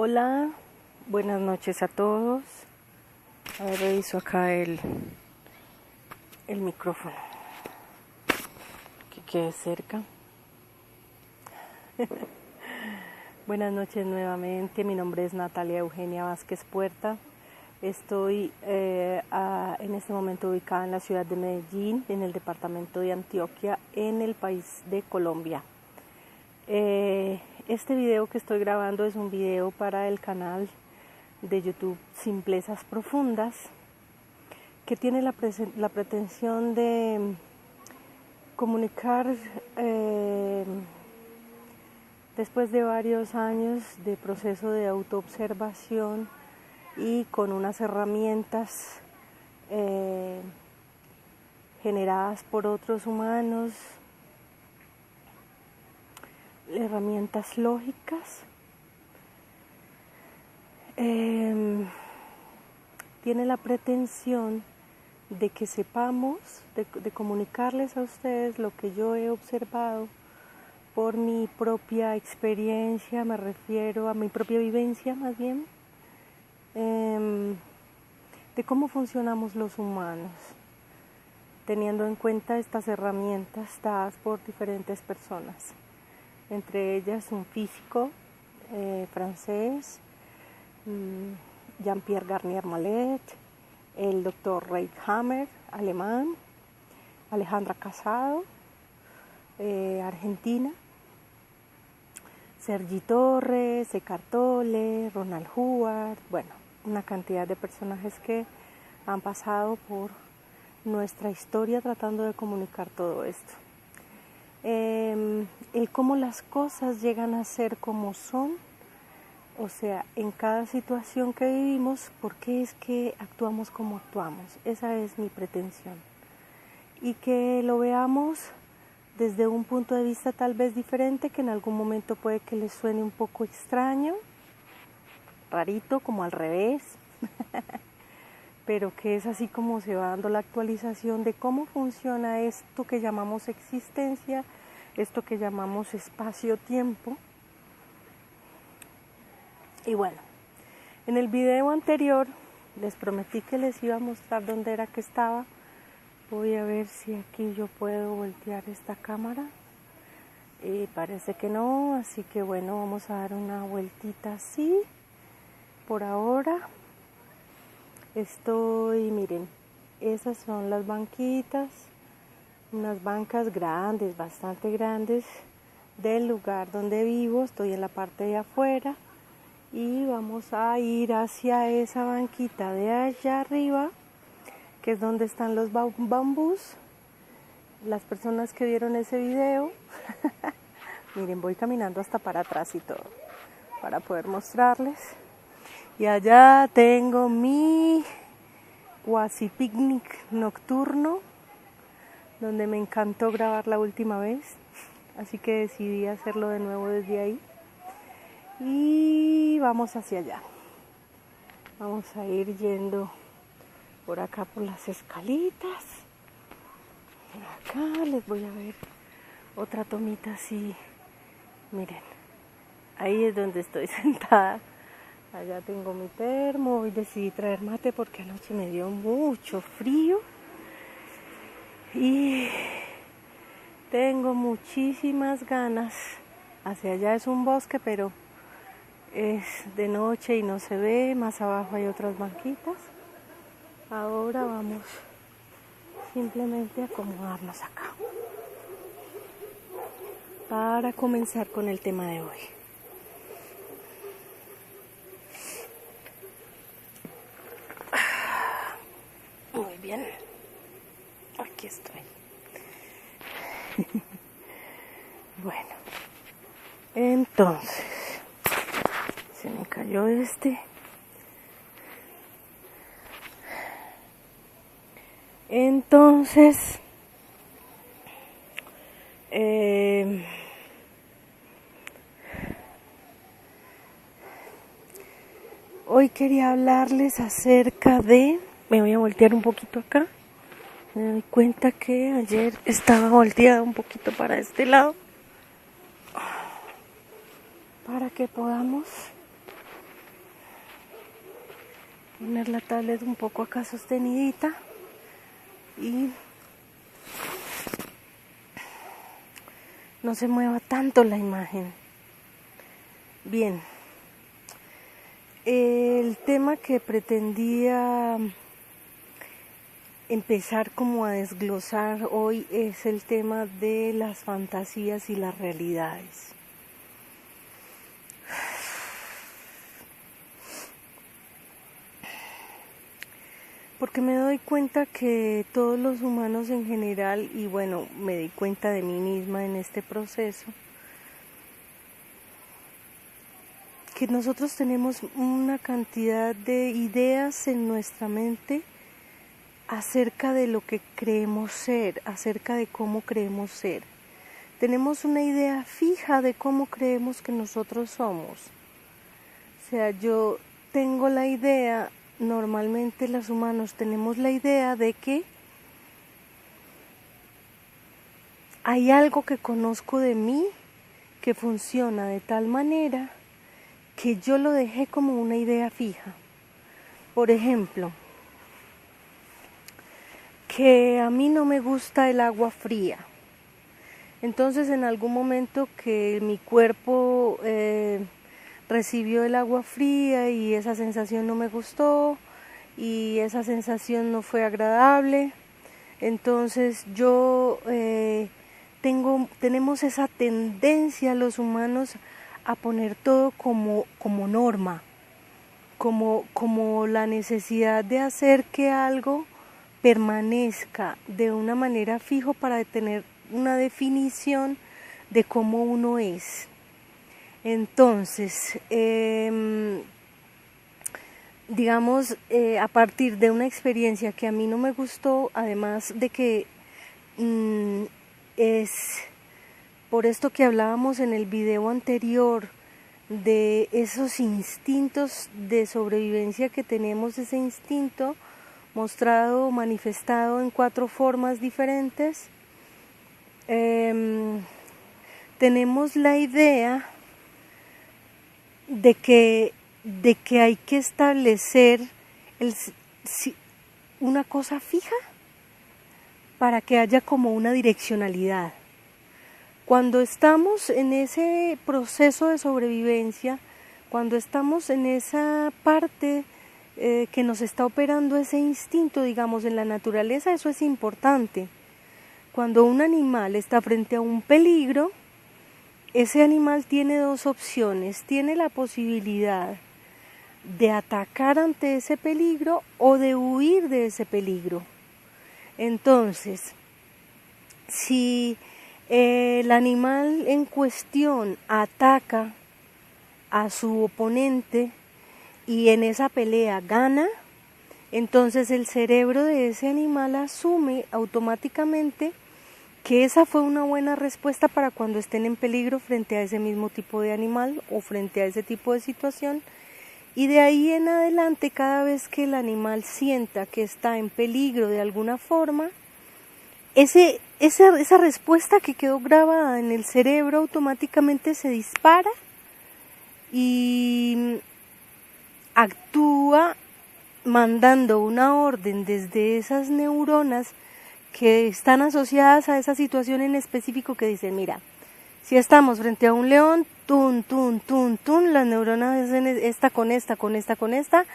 Hola, buenas noches a todos. A ver, reviso acá el micrófono, que quede cerca. Buenas noches nuevamente, mi nombre es Natalia Eugenia Vázquez Puerta. Estoy en este momento ubicada en la ciudad de Medellín, en el departamento de Antioquia, en el país de Colombia. Este video que estoy grabando es un video para el canal de YouTube Simplezas Profundas, que tiene la pretensión de comunicar, después de varios años de proceso de autoobservación y con unas herramientas generadas por otros humanos, herramientas lógicas, tiene la pretensión de que sepamos, de comunicarles a ustedes lo que yo he observado por mi propia experiencia, me refiero a mi propia vivencia más bien, de cómo funcionamos los humanos, teniendo en cuenta estas herramientas dadas por diferentes personas, entre ellas un físico francés, Jean-Pierre Garnier Mallet, el doctor Ray Hammer, alemán, Alejandra Casado, Argentina, Sergi Torres, Eckhart Tolle, Ronald Hubbard, bueno, una cantidad de personajes que han pasado por nuestra historia tratando de comunicar todo esto. El cómo las cosas llegan a ser como son, o sea, en cada situación que vivimos, ¿por qué es que actuamos como actuamos? Esa es mi pretensión. Y que lo veamos desde un punto de vista tal vez diferente, que en algún momento puede que les suene un poco extraño, rarito, como al revés, pero que es así como se va dando la actualización de cómo funciona esto que llamamos existencia, esto que llamamos espacio-tiempo. Y bueno, en el video anterior les prometí que les iba a mostrar dónde era que estaba. Voy a ver si aquí yo puedo voltear esta cámara. Y parece que no, así que bueno, vamos a dar una vueltita así. Por ahora miren, esas son las banquitas, unas bancas grandes, bastante grandes, del lugar donde vivo. Estoy en la parte de afuera y vamos a ir hacia esa banquita de allá arriba, que es donde están los bambús. Las personas que vieron ese video, miren, voy caminando hasta para atrás y todo, para poder mostrarles. Y allá tengo mi cuasi picnic nocturno, donde me encantó grabar la última vez, así que decidí hacerlo de nuevo desde ahí. Y vamos hacia allá. Vamos a ir yendo por acá por las escalitas. Acá les voy a ver otra tomita así. Miren, ahí es donde estoy sentada. Allá tengo mi termo. Hoy decidí traer mate porque anoche me dio mucho frío. Y tengo muchísimas ganas. Hacia allá es un bosque, pero es de noche y no se ve. Más abajo hay otras banquitas. Ahora vamos simplemente a acomodarnos acá para comenzar con el tema de hoy. Muy bien, aquí estoy. Bueno, entonces se me cayó este. Entonces, hoy quería hablarles acerca de, me voy a voltear un poquito acá, me doy cuenta que ayer estaba volteada un poquito para este lado, para que podamos Poner la tablet un poco acá sostenidita y no se mueva tanto la imagen. Bien, el tema que pretendía empezar como a desglosar hoy es el tema de las fantasías y las realidades. Porque me doy cuenta que todos los humanos en general, y bueno, me di cuenta de mí misma en este proceso, que nosotros tenemos una cantidad de ideas en nuestra mente acerca de lo que creemos ser, acerca de cómo creemos ser. Tenemos una idea fija de cómo creemos que nosotros somos. O sea, yo tengo la idea, normalmente los humanos tenemos la idea de que hay algo que conozco de mí que funciona de tal manera que yo lo dejé como una idea fija. Por ejemplo, que a mí no me gusta el agua fría. Entonces en algún momento que mi cuerpo recibió el agua fría y esa sensación no me gustó y esa sensación no fue agradable, entonces tenemos esa tendencia los humanos a poner todo como norma, como la necesidad de hacer que algo permanezca de una manera fija para tener una definición de cómo uno es. Entonces, digamos, a partir de una experiencia que a mí no me gustó, además de que es por esto que hablábamos en el video anterior, de esos instintos de sobrevivencia que tenemos, ese instinto mostrado, manifestado en 4 formas diferentes. Tenemos la idea de que hay que establecer una cosa fija para que haya como una direccionalidad. Cuando estamos en ese proceso de sobrevivencia, cuando estamos en esa parte que nos está operando ese instinto, digamos, en la naturaleza, eso es importante. Cuando un animal está frente a un peligro, ese animal tiene 2 opciones. Tiene la posibilidad de atacar ante ese peligro o de huir de ese peligro. Entonces, si el animal en cuestión ataca a su oponente y en esa pelea gana, entonces el cerebro de ese animal asume automáticamente que esa fue una buena respuesta para cuando estén en peligro frente a ese mismo tipo de animal o frente a ese tipo de situación, y de ahí en adelante, cada vez que el animal sienta que está en peligro de alguna forma, esa respuesta que quedó grabada en el cerebro automáticamente se dispara y actúa mandando una orden desde esas neuronas que están asociadas a esa situación en específico, que dicen, mira, si estamos frente a un león, las neuronas hacen esta con esta.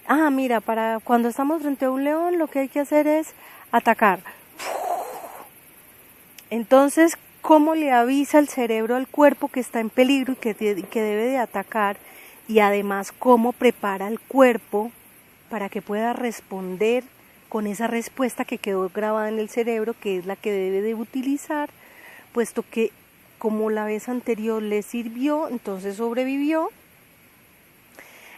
Ah, mira, para cuando estamos frente a un león lo que hay que hacer es atacar. Entonces, ¿cómo le avisa el cerebro al cuerpo que está en peligro y que debe de atacar? Y además, ¿cómo prepara el cuerpo para que pueda responder con esa respuesta que quedó grabada en el cerebro, que es la que debe de utilizar, puesto que como la vez anterior le sirvió, entonces sobrevivió?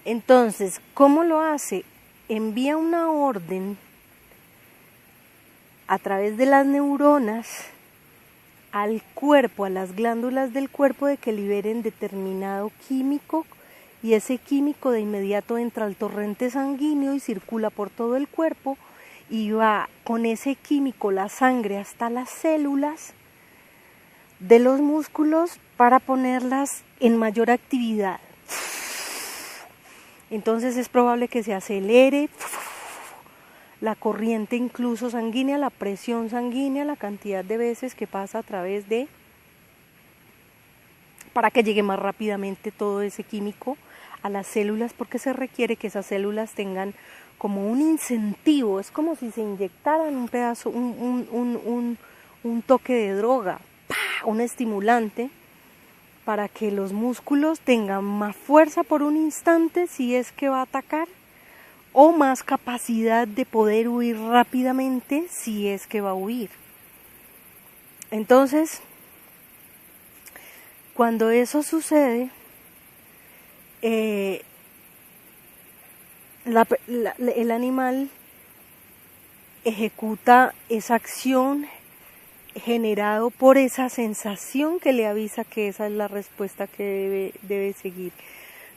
Entonces, ¿cómo lo hace? Envía una orden a través de las neuronas al cuerpo, a las glándulas del cuerpo, de que liberen determinado químico, y ese químico de inmediato entra al torrente sanguíneo y circula por todo el cuerpo y va con ese químico la sangre hasta las células de los músculos para ponerlas en mayor actividad. Entonces es probable que se acelere la corriente incluso sanguínea, la presión sanguínea, la cantidad de veces que pasa a través de, para que llegue más rápidamente todo ese químico a las células, porque se requiere que esas células tengan como un incentivo, es como si se inyectaran un pedazo, un toque de droga, ¡pah!, un estimulante, para que los músculos tengan más fuerza por un instante si es que va a atacar, o más capacidad de poder huir rápidamente si es que va a huir. Entonces, cuando eso sucede, el animal ejecuta esa acción generado por esa sensación que le avisa que esa es la respuesta que debe seguir.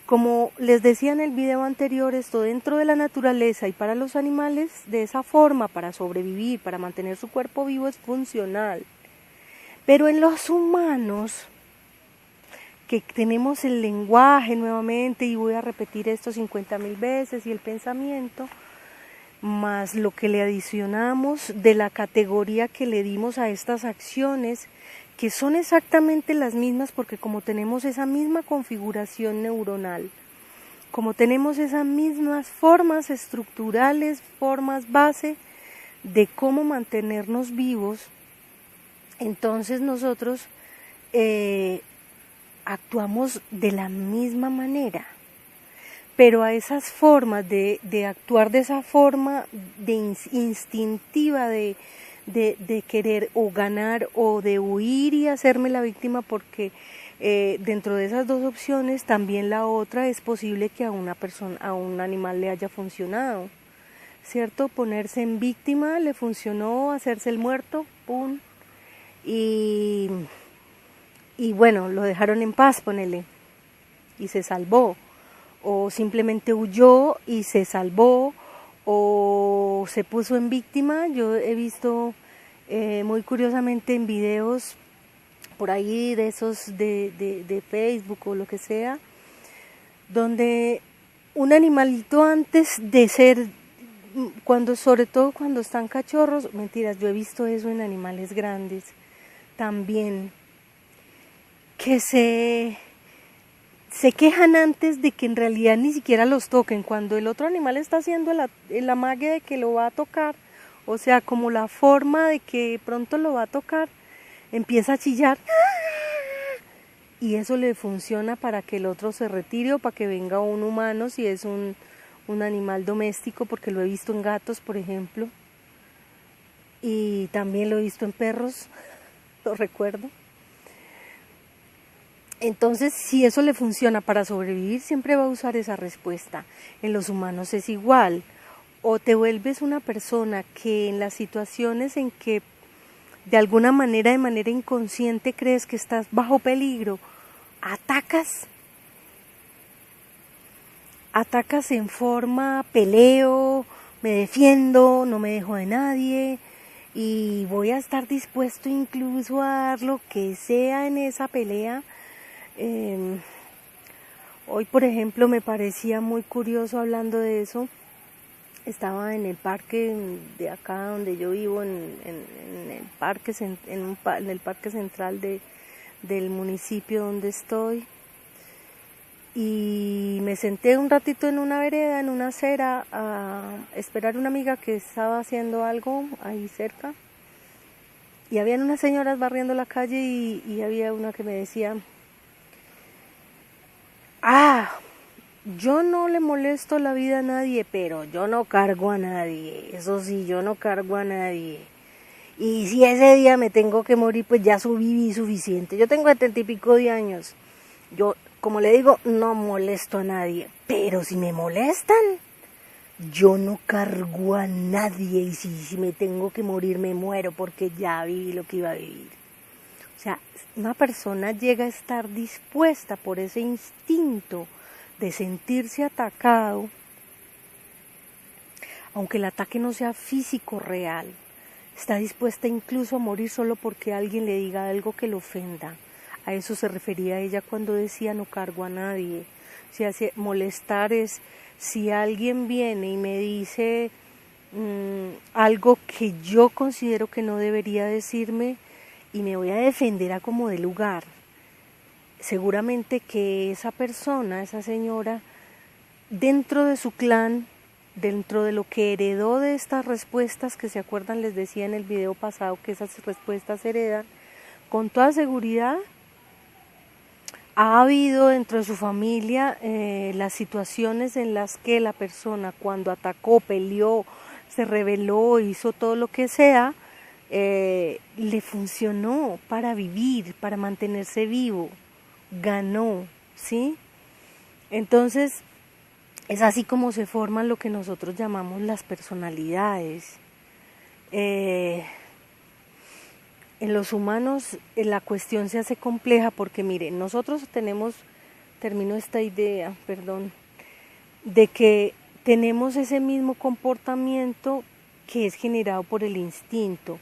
Como les decía en el video anterior, esto dentro de la naturaleza y para los animales, de esa forma, para sobrevivir, para mantener su cuerpo vivo, es funcional. Pero en los humanos, que tenemos el lenguaje nuevamente, y voy a repetir esto 50.000 veces, y el pensamiento, más lo que le adicionamos de la categoría que le dimos a estas acciones, que son exactamente las mismas, porque como tenemos esa misma configuración neuronal, como tenemos esas mismas formas estructurales, formas base de cómo mantenernos vivos, entonces nosotros actuamos de la misma manera. Pero a esas formas de actuar de esa forma instintiva de querer o ganar o de huir y hacerme la víctima, porque dentro de esas dos opciones también la otra es posible que a una persona, a un animal le haya funcionado, ¿cierto? Ponerse en víctima le funcionó, hacerse el muerto, pum, y bueno, lo dejaron en paz, ponele, y se salvó. O simplemente huyó y se salvó, o se puso en víctima. Yo he visto muy curiosamente en videos por ahí de esos de Facebook o lo que sea, donde un animalito antes de ser, sobre todo cuando están cachorros, mentiras, yo he visto eso en animales grandes también, que se quejan antes de que en realidad ni siquiera los toquen, cuando el otro animal está haciendo el amague de que lo va a tocar, o sea, como la forma de que pronto lo va a tocar, empieza a chillar, y eso le funciona para que el otro se retire o para que venga un humano si es un animal doméstico, porque lo he visto en gatos, por ejemplo, y también lo he visto en perros, lo recuerdo. Entonces, si eso le funciona para sobrevivir, siempre va a usar esa respuesta. En los humanos es igual. O te vuelves una persona que en las situaciones en que de alguna manera, de manera inconsciente, crees que estás bajo peligro, atacas en forma peleo, me defiendo, no me dejo de nadie y voy a estar dispuesto incluso a dar lo que sea en esa pelea. Hoy, por ejemplo, me parecía muy curioso hablando de eso. Estaba en el parque de acá donde yo vivo, en el parque central del municipio donde estoy, y me senté un ratito en una vereda, en una acera, a esperar a una amiga que estaba haciendo algo ahí cerca, y habían unas señoras barriendo la calle y había una que me decía: yo no le molesto la vida a nadie, pero yo no cargo a nadie. Eso sí, yo no cargo a nadie. Y si ese día me tengo que morir, pues ya viví suficiente. Yo tengo 70 y pico de años. Yo, como le digo, no molesto a nadie. Pero si me molestan, yo no cargo a nadie. Y si me tengo que morir, me muero, porque ya viví lo que iba a vivir. O sea, una persona llega a estar dispuesta por ese instinto de sentirse atacado, aunque el ataque no sea físico real, está dispuesta incluso a morir solo porque alguien le diga algo que lo ofenda. A eso se refería ella cuando decía no cargo a nadie. Si hace molestar es si alguien viene y me dice algo que yo considero que no debería decirme y me voy a defender a como de lugar. Seguramente que esa persona, esa señora, dentro de su clan, dentro de lo que heredó de estas respuestas, que se acuerdan, les decía en el video pasado que esas respuestas se heredan, con toda seguridad ha habido dentro de su familia las situaciones en las que la persona cuando atacó, peleó, se rebeló, hizo todo lo que sea, le funcionó para vivir, para mantenerse vivo, ganó, ¿sí? Entonces, es así como se forman lo que nosotros llamamos las personalidades. En los humanos la cuestión se hace compleja porque, miren, nosotros termino esta idea, de que tenemos ese mismo comportamiento que es generado por el instinto,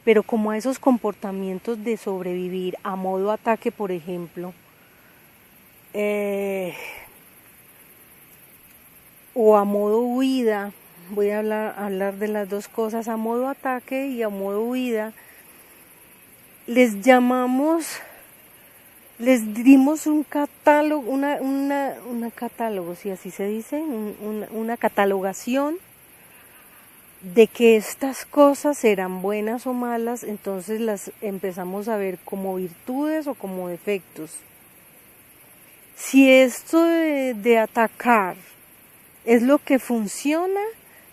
pero como a esos comportamientos de sobrevivir a modo ataque, por ejemplo, o a modo huida, voy a hablar de las dos cosas, a modo ataque y a modo huida, les dimos un catálogo, una catálogo, si así se dice, una catalogación de que estas cosas eran buenas o malas, entonces las empezamos a ver como virtudes o como defectos. Si esto de atacar es lo que funciona,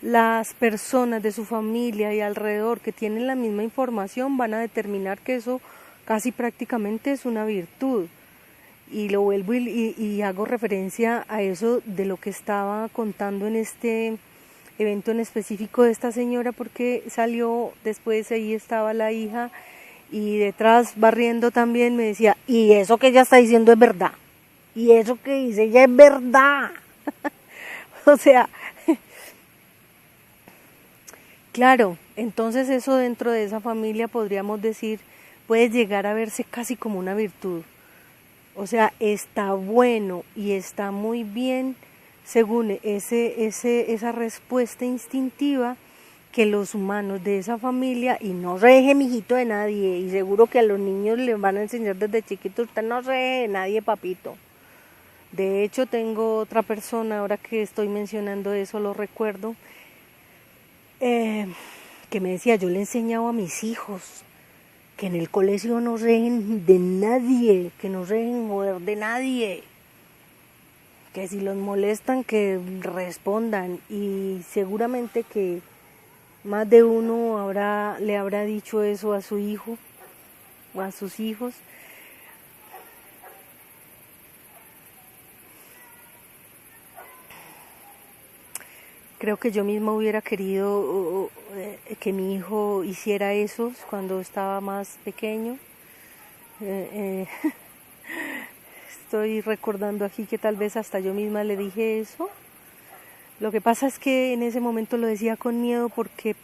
las personas de su familia y alrededor que tienen la misma información van a determinar que eso casi prácticamente es una virtud. Y lo vuelvo y hago referencia a eso de lo que estaba contando en este evento en específico de esta señora, porque salió después, ahí estaba la hija y detrás barriendo también me decía, y eso que ella está diciendo es verdad, y eso que dice ella es verdad. O sea, claro, entonces eso dentro de esa familia podríamos decir, puede llegar a verse casi como una virtud. O sea, está bueno y está muy bien según esa respuesta instintiva que los humanos de esa familia, y no se deje mijito de nadie, y seguro que a los niños les van a enseñar desde chiquitos, usted no se deje de nadie, papito. De hecho, tengo otra persona, ahora que estoy mencionando eso, lo recuerdo, que me decía, yo le he enseñado a mis hijos que en el colegio no se dejen de nadie, que no se dejen joder de nadie, que si los molestan que respondan, y seguramente que más de uno le habrá dicho eso a su hijo o a sus hijos. Creo que yo misma hubiera querido que mi hijo hiciera eso cuando estaba más pequeño. Estoy recordando aquí que tal vez hasta yo misma le dije eso. Lo que pasa es que en ese momento lo decía con miedo porque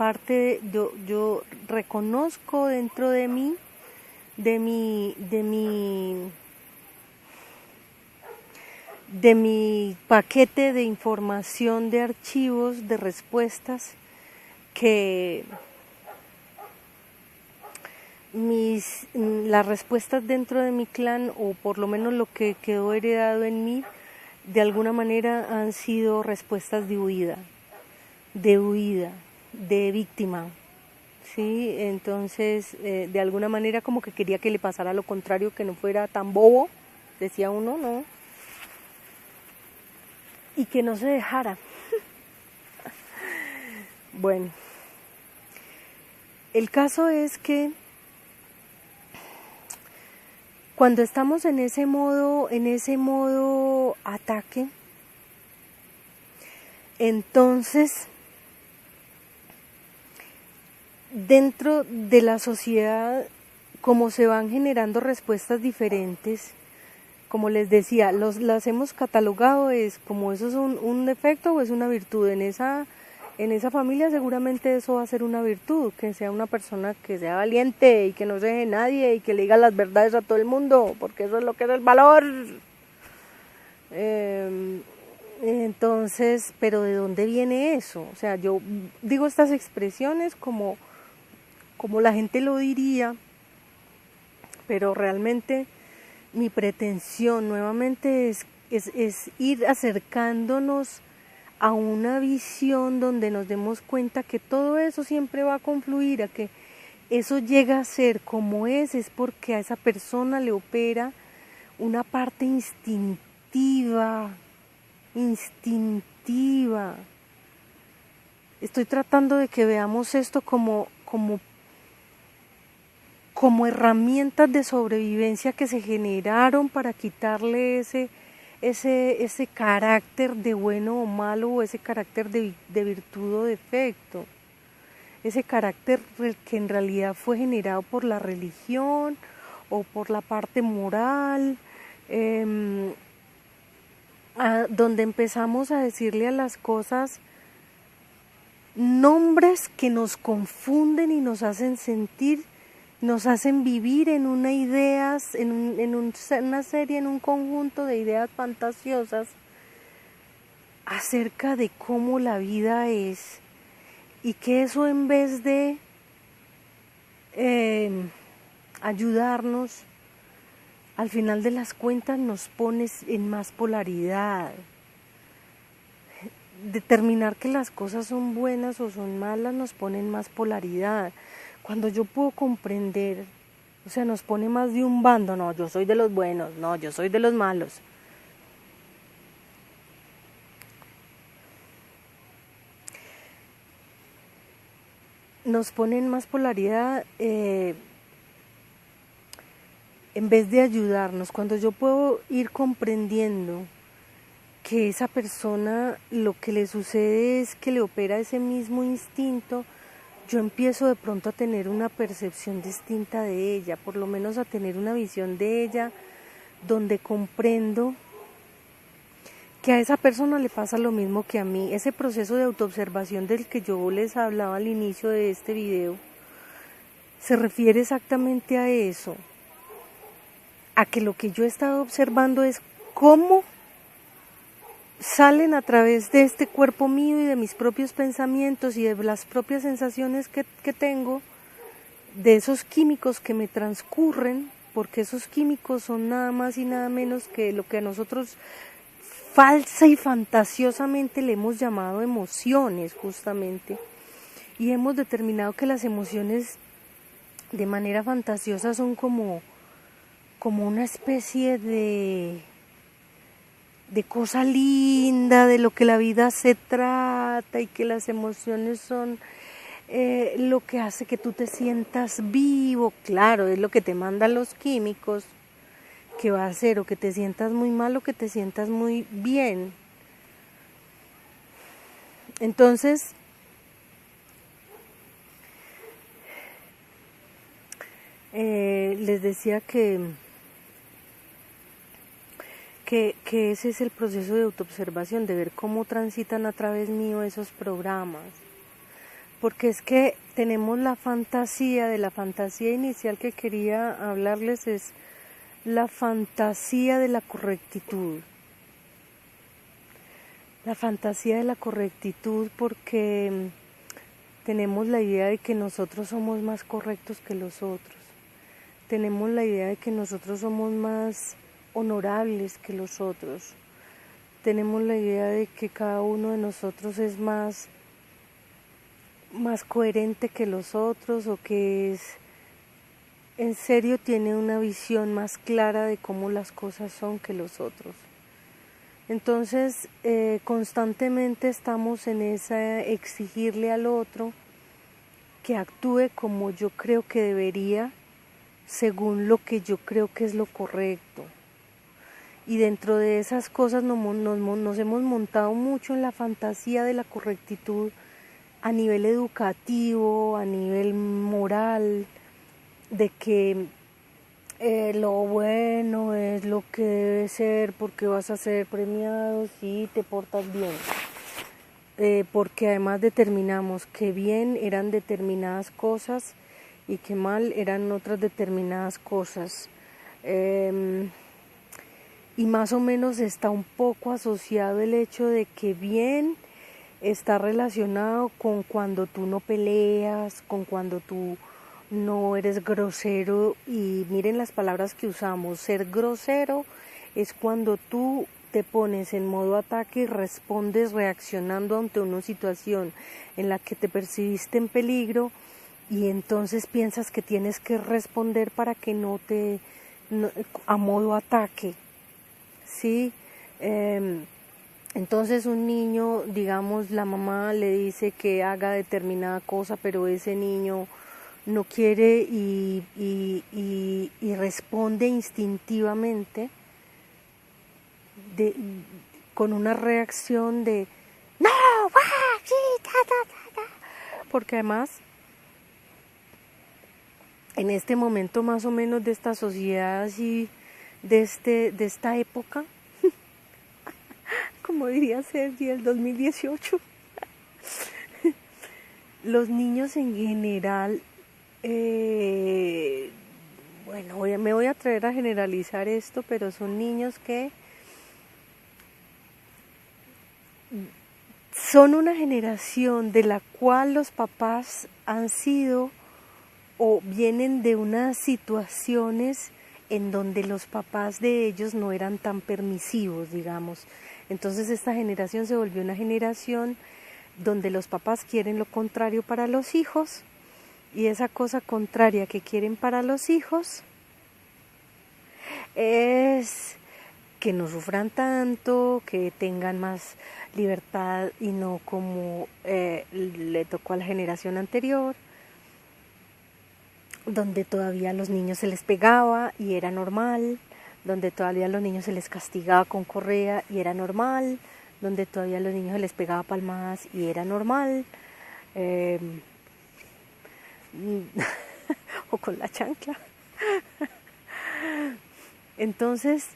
yo reconozco dentro de mí, de mi paquete de información, de archivos, de respuestas, que las respuestas dentro de mi clan, o por lo menos lo que quedó heredado en mí, de alguna manera han sido respuestas de huida, de víctima, ¿sí? Entonces, de alguna manera como que quería que le pasara lo contrario, que no fuera tan bobo, decía uno, ¿no? Y que no se dejara. Bueno, el caso es que cuando estamos en ese modo ataque, entonces dentro de la sociedad, como se van generando respuestas diferentes, como les decía, las hemos catalogado, es como eso es un defecto o es una virtud. En esa familia seguramente eso va a ser una virtud, que sea una persona que sea valiente y que no se deje nadie y que le diga las verdades a todo el mundo, porque eso es lo que es el valor. Entonces, pero ¿de dónde viene eso? O sea, yo digo estas expresiones como la gente lo diría, pero realmente mi pretensión nuevamente es ir acercándonos a una visión donde nos demos cuenta que todo eso siempre va a confluir, a que eso llega a ser como es porque a esa persona le opera una parte instintiva. Estoy tratando de que veamos esto como herramientas de sobrevivencia que se generaron para quitarle ese carácter de bueno o malo, o ese carácter de virtud o defecto, ese carácter que en realidad fue generado por la religión o por la parte moral, donde empezamos a decirle a las cosas nombres que nos confunden y nos hacen sentir, nos hacen vivir en una ideas, una serie, en un conjunto de ideas fantasiosas acerca de cómo la vida es, y que eso, en vez de ayudarnos, al final de las cuentas nos pone en más polaridad. Determinar que las cosas son buenas o son malas nos pone en más polaridad. Cuando yo puedo comprender, o sea, nos pone más de un bando. No, yo soy de los buenos, no, yo soy de los malos. Nos pone en más polaridad en vez de ayudarnos. Cuando yo puedo ir comprendiendo que esa persona lo que le sucede es que le opera ese mismo instinto, yo empiezo de pronto a tener una percepción distinta de ella, por lo menos a tener una visión de ella donde comprendo que a esa persona le pasa lo mismo que a mí. Ese proceso de autoobservación del que yo les hablaba al inicio de este video se refiere exactamente a eso, a que lo que yo he estado observando es cómo salen a través de este cuerpo mío y de mis propios pensamientos y de las propias sensaciones que tengo, de esos químicos que me transcurren, porque esos químicos son nada más y nada menos que lo que a nosotros falsa y fantasiosamente le hemos llamado emociones, justamente, y hemos determinado que las emociones de manera fantasiosa son como una especie de cosa linda, de lo que la vida se trata, y que las emociones son lo que hace que tú te sientas vivo. Claro, es lo que te mandan los químicos, que va a hacer o que te sientas muy mal o que te sientas muy bien. Entonces, les decía que ese es el proceso de autoobservación, de ver cómo transitan a través mío esos programas. Porque es que tenemos la fantasía inicial que quería hablarles, es la fantasía de la correctitud. La fantasía de la correctitud, porque tenemos la idea de que nosotros somos más correctos que los otros. Tenemos la idea de que nosotros somos más honorables que los otros. Tenemos la idea de que cada uno de nosotros es más coherente que los otros, o que en serio tiene una visión más clara de cómo las cosas son que los otros. Entonces, constantemente estamos en esa exigirle al otro que actúe como yo creo que debería, según lo que yo creo que es lo correcto. Y dentro de esas cosas nos hemos montado mucho en la fantasía de la correctitud a nivel educativo, a nivel moral, de que lo bueno es lo que debe ser porque vas a ser premiado si te portas bien. Porque además determinamos que bien eran determinadas cosas y que mal eran otras determinadas cosas. y más o menos está un poco asociado el hecho de que bien está relacionado con cuando tú no peleas, con cuando tú no eres grosero. Y miren las palabras que usamos: ser grosero es cuando tú te pones en modo ataque y respondes reaccionando ante una situación en la que te percibiste en peligro, y entonces piensas que tienes que responder para que a modo ataque, ¿sí? Entonces un niño, digamos, la mamá le dice que haga determinada cosa, pero ese niño no quiere y responde instintivamente con una reacción de no, sí, porque además en este momento más o menos de esta sociedad así, de esta época, como diría Sergi, el 2018, los niños en general, bueno, me voy a atrever a generalizar esto, pero son niños que son una generación de la cual los papás han sido o vienen de unas situaciones en donde los papás de ellos no eran tan permisivos, digamos. Entonces esta generación se volvió una generación donde los papás quieren lo contrario para los hijos, y esa cosa contraria que quieren para los hijos es que no sufran tanto, que tengan más libertad y no como le tocó a la generación anterior, donde todavía a los niños se les pegaba y era normal, donde todavía a los niños se les castigaba con correa y era normal, donde todavía a los niños se les pegaba palmadas y era normal, o con la chancla. Entonces,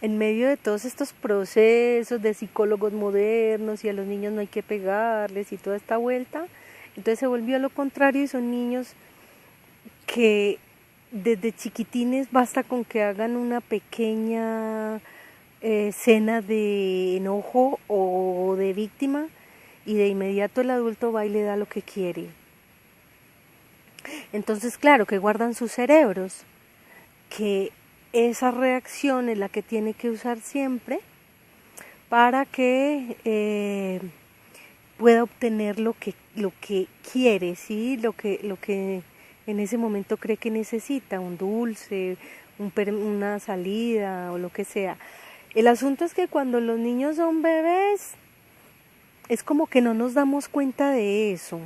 en medio de todos estos procesos de psicólogos modernos y a los niños no hay que pegarles y toda esta vuelta, entonces se volvió a lo contrario, y son niños que desde chiquitines basta con que hagan una pequeña escena de enojo o de víctima y de inmediato el adulto va y le da lo que quiere. Entonces, claro, que guardan sus cerebros, que esa reacción es la que tiene que usar siempre para que pueda obtener lo que quiere, ¿sí? Lo que en ese momento cree que necesita, un dulce, una salida o lo que sea. El asunto es que cuando los niños son bebés es como que no nos damos cuenta de eso.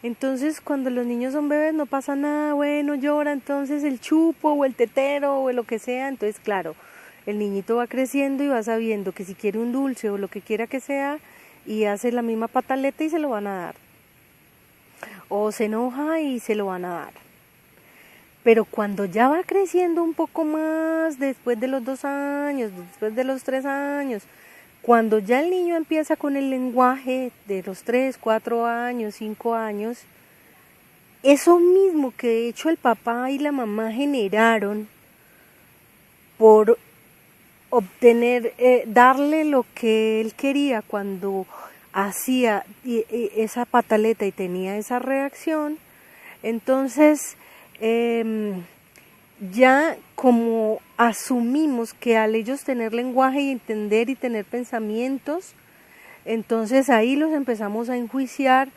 Entonces cuando los niños son bebés no pasa nada, bueno, llora, entonces el chupo o el tetero o lo que sea. Entonces claro, el niñito va creciendo y va sabiendo que si quiere un dulce o lo que quiera que sea, y hace la misma pataleta y se lo van a dar, o se enoja y se lo van a dar. Pero cuando ya va creciendo un poco más, después de los 2 años, después de los 3 años, cuando ya el niño empieza con el lenguaje de los 3, 4 años, 5 años, eso mismo que de hecho el papá y la mamá generaron por obtener, darle lo que él quería cuando hacía esa pataleta y tenía esa reacción, entonces ya como asumimos que al ellos tener lenguaje y entender y tener pensamientos, entonces ahí los empezamos a enjuiciar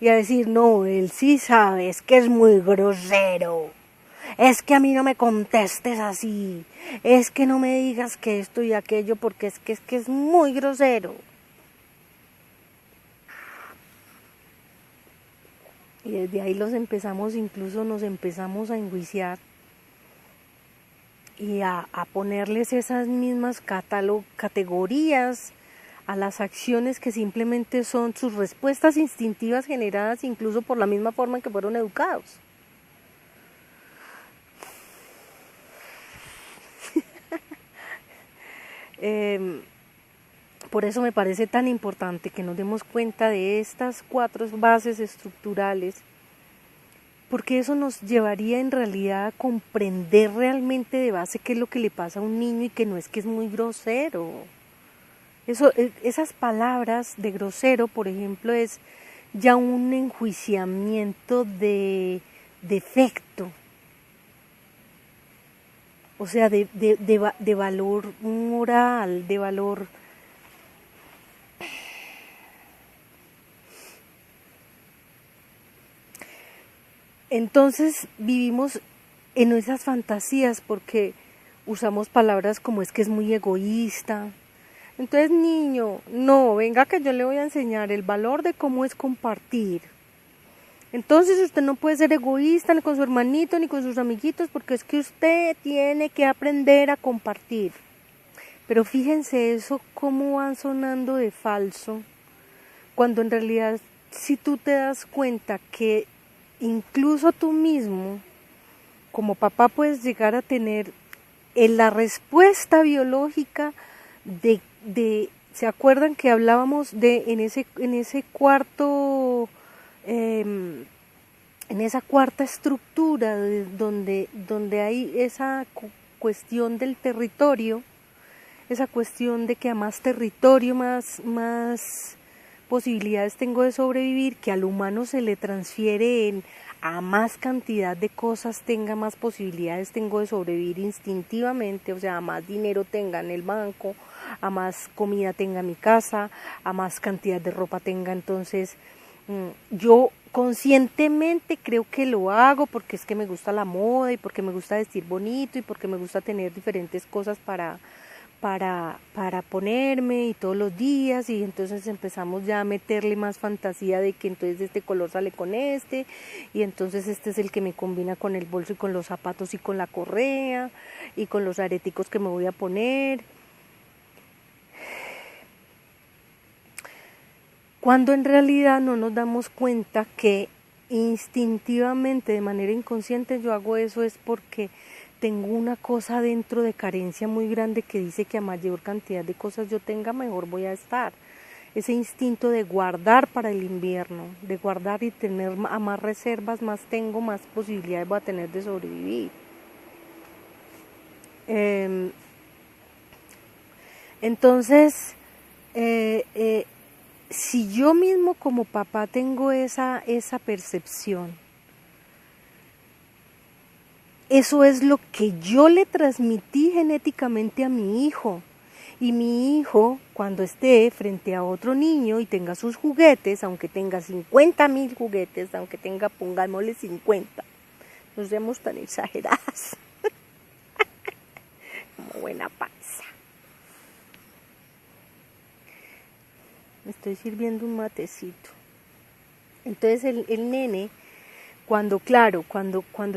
y a decir, no, él sí sabe, es que es muy grosero, es que a mí no me contestes así, es que no me digas que esto y aquello porque es que es muy grosero. Y desde ahí incluso nos empezamos a enjuiciar y a ponerles esas mismas categorías a las acciones que simplemente son sus respuestas instintivas generadas incluso por la misma forma en que fueron educados. Por eso me parece tan importante que nos demos cuenta de estas 4 bases estructurales porque eso nos llevaría en realidad a comprender realmente de base qué es lo que le pasa a un niño y que no es que es muy grosero. Esas palabras de grosero, por ejemplo, es ya un enjuiciamiento de defecto, o sea, de valor moral, de valor. Entonces vivimos en esas fantasías porque usamos palabras como es que es muy egoísta. Entonces, niño, no, venga que yo le voy a enseñar el valor de cómo es compartir. Entonces usted no puede ser egoísta ni con su hermanito ni con sus amiguitos porque es que usted tiene que aprender a compartir. Pero fíjense eso cómo van sonando de falso, cuando en realidad si tú te das cuenta que incluso tú mismo, como papá, puedes llegar a tener la respuesta biológica ¿se acuerdan que hablábamos de en ese cuarto, en esa cuarta estructura donde hay esa cuestión del territorio, esa cuestión de que a más territorio, más posibilidades tengo de sobrevivir, que al humano se le transfiere a más cantidad de cosas tenga, más posibilidades tengo de sobrevivir instintivamente, o sea, a más dinero tenga en el banco, a más comida tenga en mi casa, a más cantidad de ropa tenga, entonces yo conscientemente creo que lo hago porque es que me gusta la moda y porque me gusta vestir bonito y porque me gusta tener diferentes cosas para ponerme y todos los días, y entonces empezamos ya a meterle más fantasía de que entonces este color sale con este y entonces este es el que me combina con el bolso y con los zapatos y con la correa y con los areticos que me voy a poner, cuando en realidad no nos damos cuenta que instintivamente, de manera inconsciente, yo hago eso es porque tengo una cosa dentro de carencia muy grande que dice que a mayor cantidad de cosas yo tenga, mejor voy a estar. Ese instinto de guardar para el invierno, de guardar y tener a más reservas, más tengo, más posibilidades voy a tener de sobrevivir. Entonces, si yo mismo como papá tengo esa percepción, eso es lo que yo le transmití genéticamente a mi hijo. Y mi hijo, cuando esté frente a otro niño y tenga sus juguetes, aunque tenga 50,000 juguetes, aunque tenga, pongámosle 50, no seamos tan exageradas, como buena panza. Me estoy sirviendo un matecito. Entonces el nene, cuando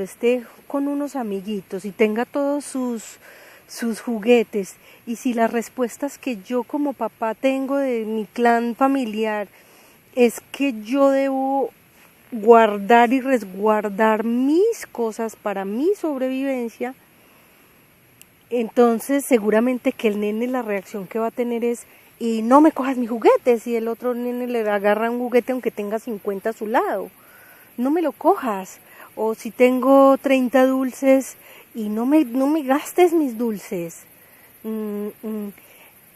esté con unos amiguitos y tenga todos sus juguetes, y si las respuestas que yo como papá tengo de mi clan familiar es que yo debo guardar y resguardar mis cosas para mi sobrevivencia, entonces seguramente que el nene, la reacción que va a tener es: y no me cojas mis juguetes, y el otro nene le agarra un juguete aunque tenga 50 a su lado, no me lo cojas. O si tengo 30 dulces y no me gastes mis dulces.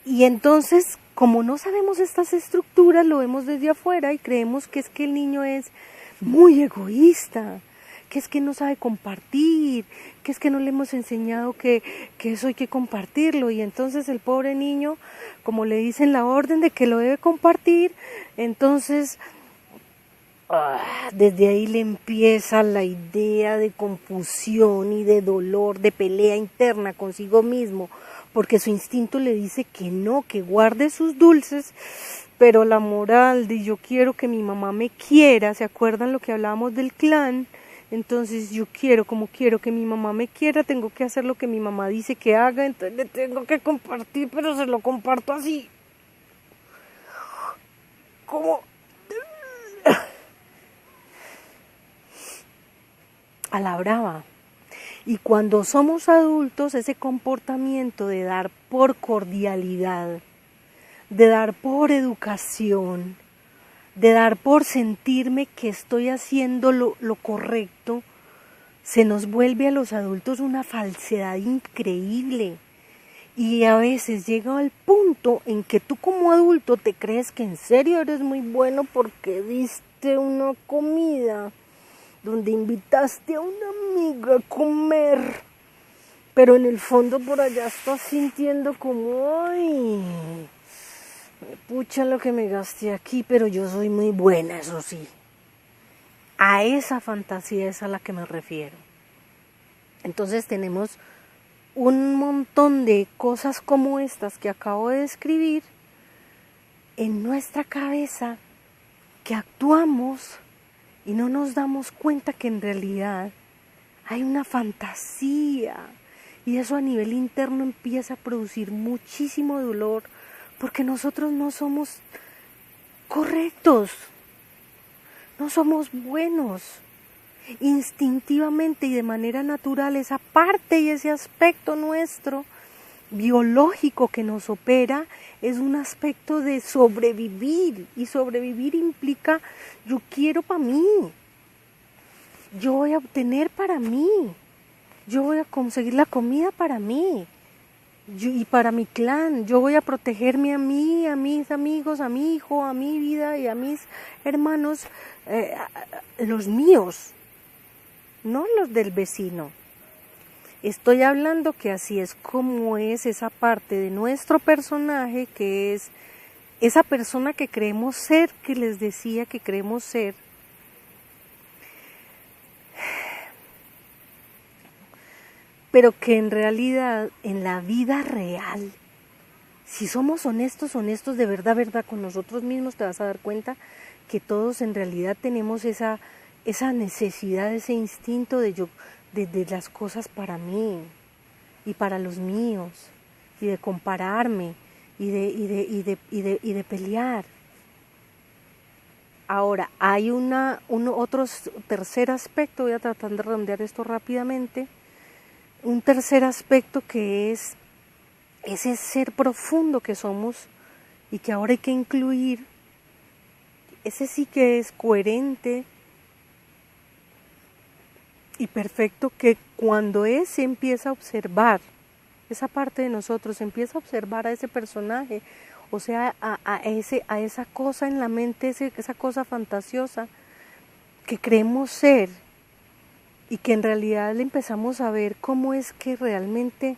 Y entonces, como no sabemos estas estructuras, lo vemos desde afuera y creemos que es que el niño es muy egoísta, que es que no sabe compartir, que es que no le hemos enseñado que eso hay que compartirlo, y entonces el pobre niño, como le dicen la orden de que lo debe compartir, entonces desde ahí le empieza la idea de confusión y de dolor, de pelea interna consigo mismo, porque su instinto le dice que no, que guarde sus dulces, pero la moral de yo quiero que mi mamá me quiera, ¿se acuerdan lo que hablábamos del clan? Entonces como quiero que mi mamá me quiera, tengo que hacer lo que mi mamá dice que haga, entonces le tengo que compartir, pero se lo comparto así, como a la brava. Y cuando somos adultos, ese comportamiento de dar por cordialidad, de dar por educación, de dar por sentirme que estoy haciendo lo correcto, se nos vuelve a los adultos una falsedad increíble. Y a veces llega al punto en que tú como adulto te crees que en serio eres muy bueno porque diste una comida donde invitaste a una amiga a comer, pero en el fondo por allá estás sintiendo como, ay, pucha lo que me gasté aquí, pero yo soy muy buena, eso sí. A esa fantasía es a la que me refiero. Entonces tenemos un montón de cosas como estas que acabo de describir en nuestra cabeza que actuamos y no nos damos cuenta que en realidad hay una fantasía y eso a nivel interno empieza a producir muchísimo dolor porque nosotros no somos correctos, no somos buenos. Instintivamente y de manera natural esa parte y ese aspecto nuestro biológico que nos opera es un aspecto de sobrevivir, y sobrevivir implica yo quiero para mí, yo voy a obtener para mí, yo voy a conseguir la comida para mí y para mi clan, yo voy a protegerme a mí, a mis amigos, a mi hijo, a mi vida y a mis hermanos, los míos, no los del vecino. Estoy hablando que así es como es esa parte de nuestro personaje, que es esa persona que creemos ser, que les decía que creemos ser, pero que en realidad, en la vida real, si somos honestos de verdad con nosotros mismos, te vas a dar cuenta que todos en realidad tenemos esa necesidad, ese instinto de las cosas para mí y para los míos, y de compararme y de pelear. Ahora, hay otro tercer aspecto, voy a tratar de redondear esto rápidamente, un tercer aspecto que es ese ser profundo que somos y que ahora hay que incluir, ese sí que es coherente y perfecto, que cuando ese empieza a observar, esa parte de nosotros empieza a observar a ese personaje, o sea, a esa cosa en la mente, esa cosa fantasiosa que creemos ser, y que en realidad le empezamos a ver cómo es que realmente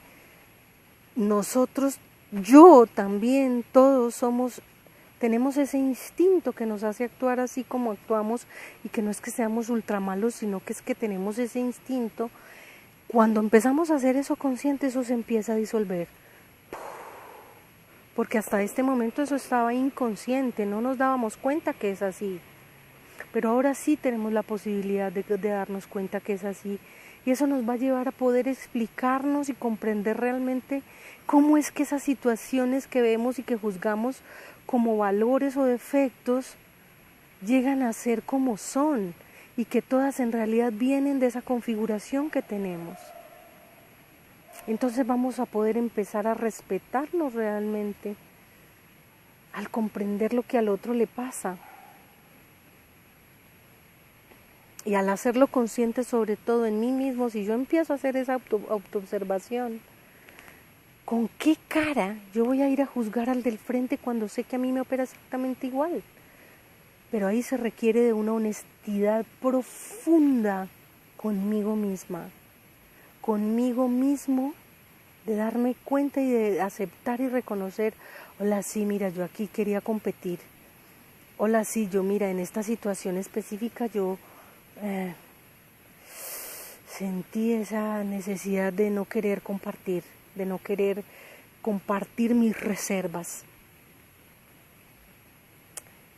nosotros, yo también, todos tenemos ese instinto que nos hace actuar así como actuamos, y que no es que seamos ultramalos, sino que es que tenemos ese instinto. Cuando empezamos a hacer eso consciente, eso se empieza a disolver. Porque hasta este momento eso estaba inconsciente, no nos dábamos cuenta que es así. Pero ahora sí tenemos la posibilidad de darnos cuenta que es así. Y eso nos va a llevar a poder explicarnos y comprender realmente cómo es que esas situaciones que vemos y que juzgamos como valores o defectos llegan a ser como son, y que todas en realidad vienen de esa configuración que tenemos. Entonces vamos a poder empezar a respetarnos realmente al comprender lo que al otro le pasa. Y al hacerlo consciente sobre todo en mí mismo, si yo empiezo a hacer esa autoobservación, ¿con qué cara yo voy a ir a juzgar al del frente cuando sé que a mí me opera exactamente igual? Pero ahí se requiere de una honestidad profunda conmigo misma, conmigo mismo, de darme cuenta y de aceptar y reconocer, hola, sí, mira, yo aquí quería competir, hola, sí, yo, mira, en esta situación específica yo sentí esa necesidad de no querer compartir, mis reservas.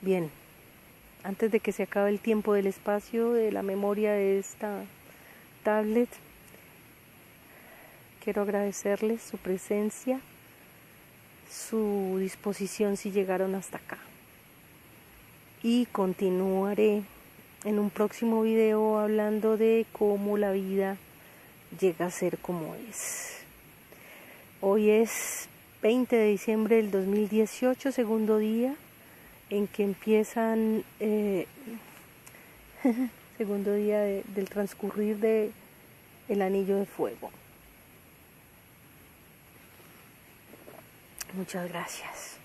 Bien, antes de que se acabe el tiempo del espacio de la memoria de esta tablet, quiero agradecerles su presencia, su disposición si llegaron hasta acá. Y continuaré en un próximo video hablando de cómo la vida llega a ser como es. Hoy es 20 de diciembre del 2018, segundo día en que empiezan segundo día del transcurrir de el anillo de fuego. Muchas gracias.